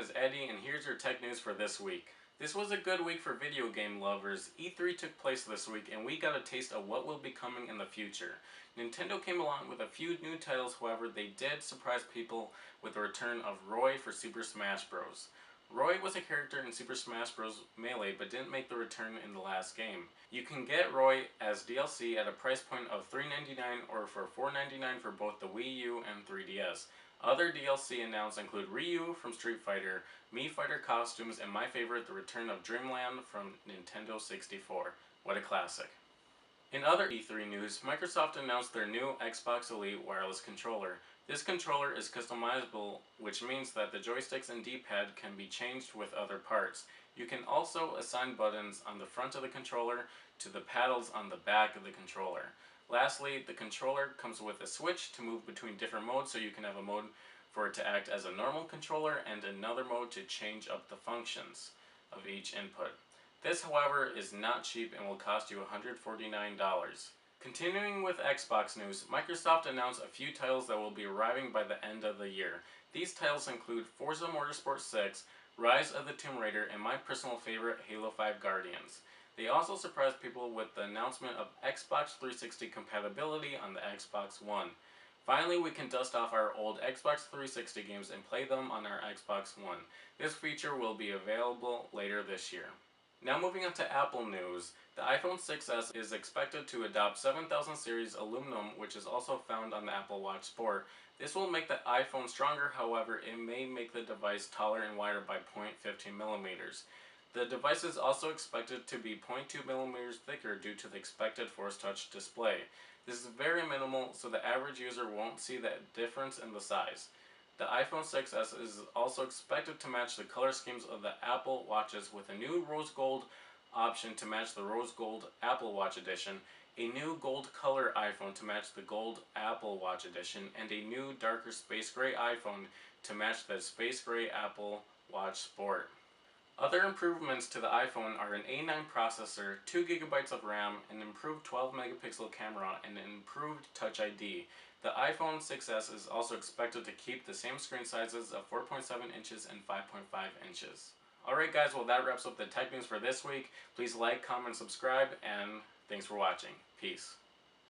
is Eddie, and here's your tech news for this week. This was a good week for video game lovers. E3 took place this week, and we got a taste of what will be coming in the future. Nintendo came along with a few new titles, however, they did surprise people with the return of Roy for Super Smash Bros. Roy was a character in Super Smash Bros. Melee, but didn't make the return in the last game. You can get Roy as DLC at a price point of $3.99 or for $4.99 for both the Wii U and 3DS. Other DLC announced include Ryu from Street Fighter, Mii Fighter costumes, and my favorite, the return of Dreamland from Nintendo 64. What a classic. In other E3 news, Microsoft announced their new Xbox Elite wireless controller. This controller is customizable, which means that the joysticks and D-pad can be changed with other parts. You can also assign buttons on the front of the controller to the paddles on the back of the controller. Lastly, the controller comes with a switch to move between different modes, so you can have a mode for it to act as a normal controller and another mode to change up the functions of each input. This, however, is not cheap and will cost you $149. Continuing with Xbox news, Microsoft announced a few titles that will be arriving by the end of the year. These titles include Forza Motorsport 6, Rise of the Tomb Raider, and my personal favorite, Halo 5 Guardians. They also surprised people with the announcement of Xbox 360 compatibility on the Xbox One. Finally, we can dust off our old Xbox 360 games and play them on our Xbox One. This feature will be available later this year. Now moving on to Apple news, the iPhone 6s is expected to adopt 7000 series aluminum, which is also found on the Apple Watch Sport. This will make the iPhone stronger, however, it may make the device taller and wider by 0.15 millimeters. The device is also expected to be 0.2 millimeters thicker due to the expected Force Touch display. This is very minimal, so the average user won't see that difference in the size. The iPhone 6s is also expected to match the color schemes of the Apple Watches with a new rose gold option to match the rose gold Apple Watch Edition, a new gold color iPhone to match the gold Apple Watch Edition, and a new darker space gray iPhone to match the space gray Apple Watch Sport. Other improvements to the iPhone are an A9 processor, 2 GB of RAM, an improved 12 megapixel camera, and an improved Touch ID. The iPhone 6s is also expected to keep the same screen sizes of 4.7 inches and 5.5 inches. Alright guys, well that wraps up the tech news for this week. Please like, comment, subscribe, and thanks for watching. Peace.